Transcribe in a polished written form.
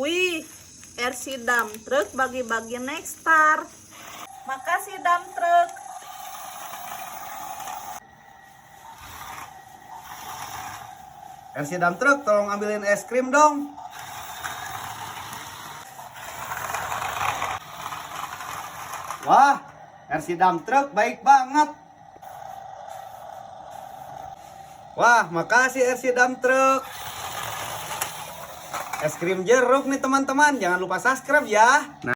Wih, RC Dump Truck bagi-bagi Nexstar. Makasih Dump Truck. RC Dump Truck, tolong ambilin es krim dong. Wah, RC Dump Truck baik banget. Wah, makasih RC Dump Truck. Es krim jeruk nih teman-teman, jangan lupa subscribe ya.